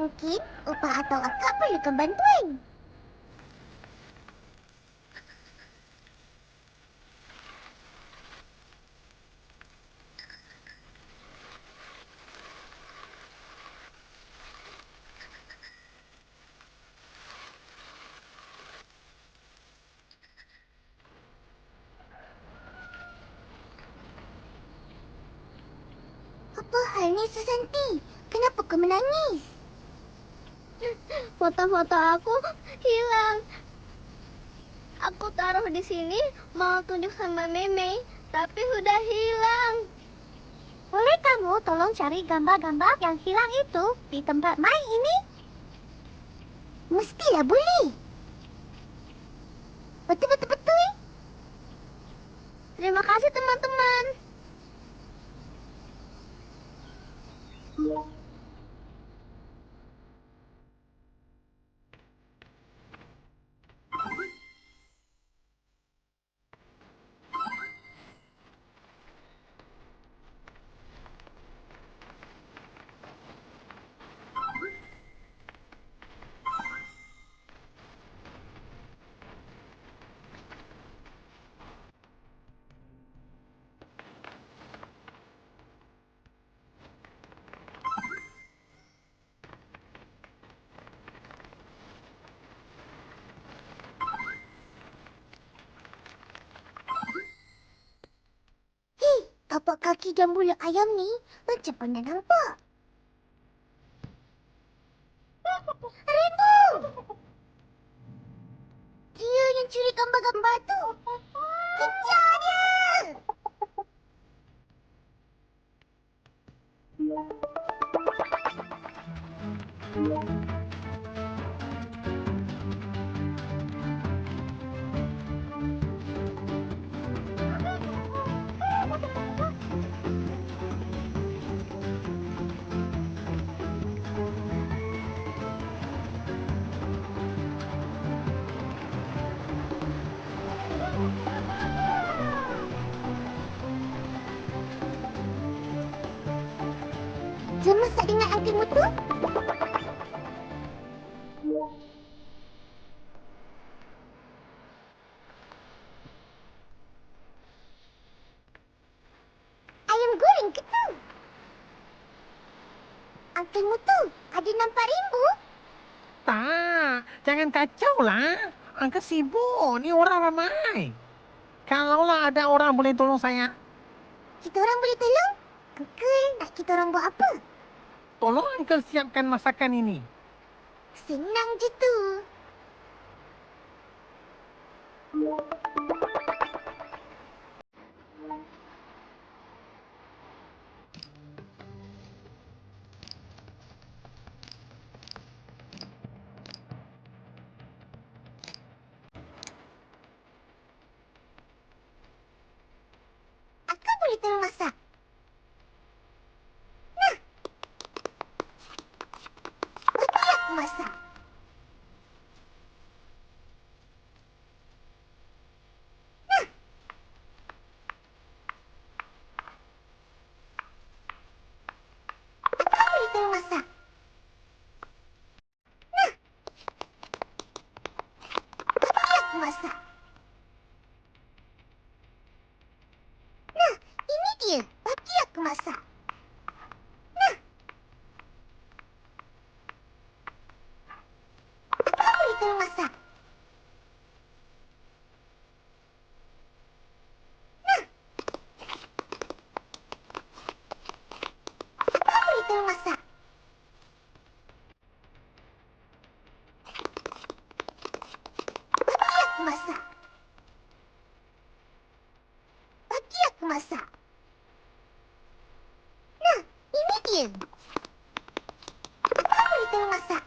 Mungkin Opah atau Akak perlukan bantuan. Apa hal ni, Susanti? Kenapa kau menangis? Foto-foto aku hilang. Aku taruh di sini mau tunjuk sama Meme, tapi sudah hilang. Boleh kamu tolong cari gambar-gambar yang hilang itu di tempat main ini? Mestilah boleh. Betul-betul. Terima kasih teman-teman. Hei, tapak kaki dan bulu ayam ni macam pernah nampak. Rainbow! Dia yang curi gambar-gambar tu. Kejar dia! Jom masak dengan antimu tu. Ayam goreng ke tu? Antimu tu ada nampak rainbow? Tak, jangan kacau lah. Angka sibuk, ni orang ramai. Kalaulah ada orang boleh tolong saya, Kita orang boleh tolong? Kekal nak kita orang buat apa? tolong Uncle siapkan masakan ini. Senang je tu. Akak boleh tolong masak. Nah. Bagi aku masak. masak. Nah, ini dia. Bagi aku masak. Nah. Akak boleh tolong masak. Nah. Akak boleh tolong masak. Bagi aku masak. Bagi aku masak. Nah, ini dia. Akak boleh tolong masak.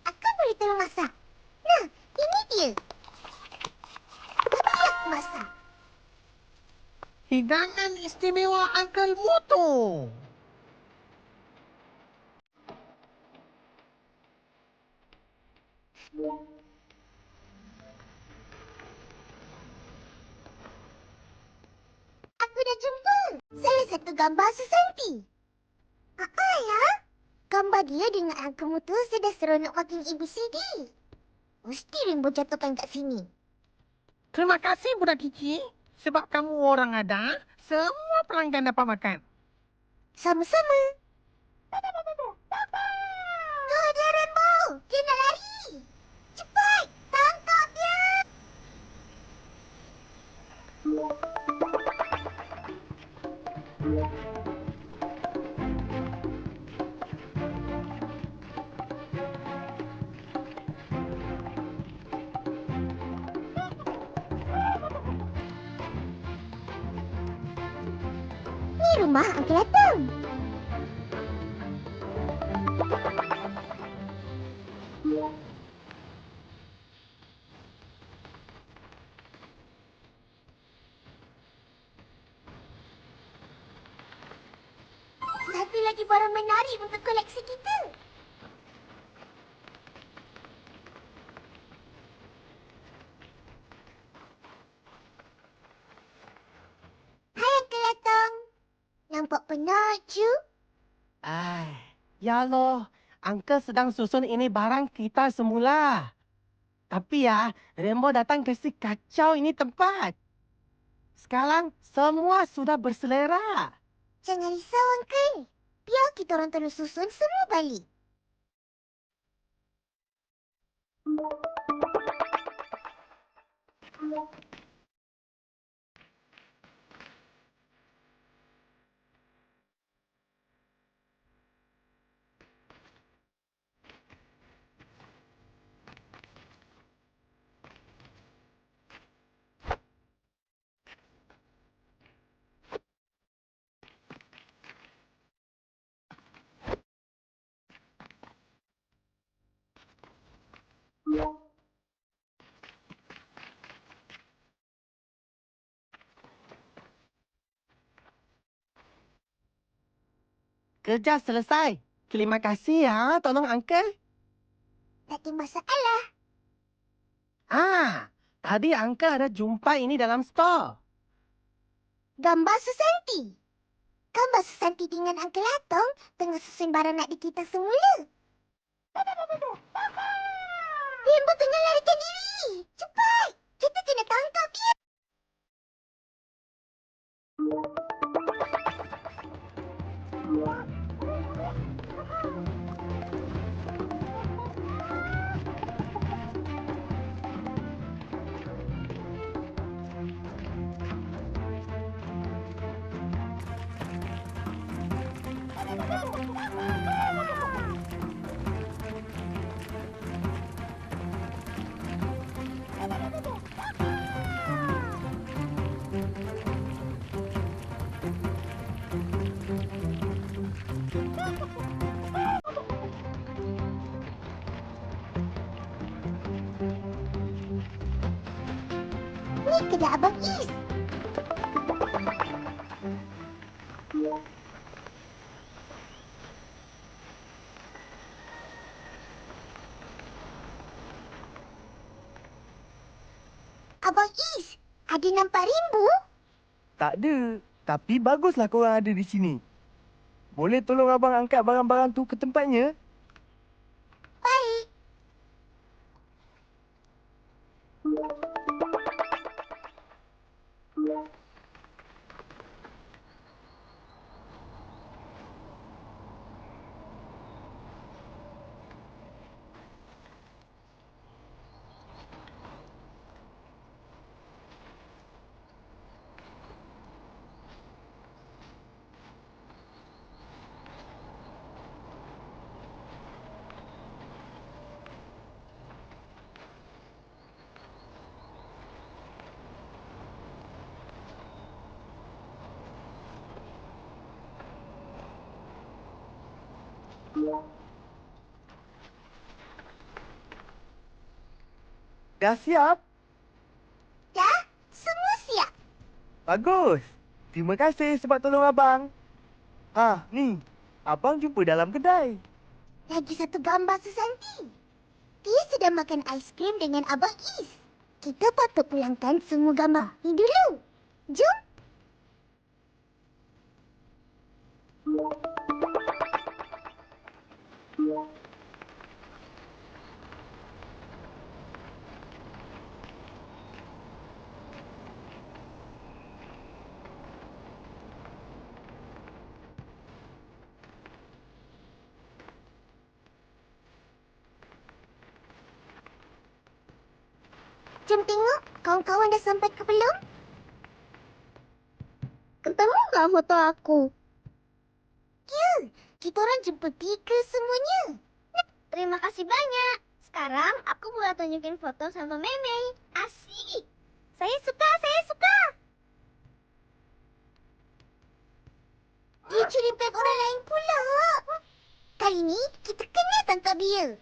Akak boleh tolong masak. Nah, ini dia. Bagi aku masak. Hidangan istimewa Uncle Moto. Aku dah jumpa. Salah satu gambar Susanti. Ya? Gambar dia dengan Uncle Mutu sedang seronok walking ABCD. Mesti Rainbow jatuhkan kat sini. Terima kasih budak kecil. Sebab kamu orang ada, semua pelanggan dapat makan. Sama-sama. Oh, dia Rainbow. Dia nak lari. Cepat, tangkap dia. Ni rumah Uncle Atom. Satu lagi barang menarik untuk koleksi kita. Hai Uncle Atom. Nampak penat, Ju? Ya Allah, Uncle sedang susun ini barang kita semula. Tapi ya, Rainbow datang kasi kacau ini tempat. Sekarang semua sudah berselera. Jangan risau, Uncle. Biar kita orang terus susun semua balik. Kerja selesai. Terima kasih ya, tolong Uncle. Tak ada masalah. Tadi Uncle ada jumpa ini dalam store. Gambar Susanti. Gambar Susanti dengan Uncle Atom tengah susun barang nak dikita semula. Rainbow tengah larikan diri. Cepat. Kita kena tangkap dia. Ni kedai Abang Is. Abang Is, ada nampak Rainbow? Tak ada. Tapi baguslah korang ada di sini. Boleh tolong abang angkat barang-barang tu ke tempatnya? Baik. Dah siap? Dah? Semua siap? Bagus. Terima kasih sebab tolong abang. Ni. Abang jumpa dalam kedai. Lagi satu gambar Susanti. Dia sedang makan aiskrim dengan Abang Is. Kita patut pulangkan semua gambar ni dulu. Jom. Jom tengok kawan-kawan dah sampai ke belum? Ketemu nggak foto aku? Ya, kita orang jumpa 3 semuanya. Terima kasih banyak. Sekarang aku boleh tunjukin foto sama Meme. Asik. Saya suka, saya suka. Dia curi beg orang lain pula. Kali ni kita kena tangkap dia.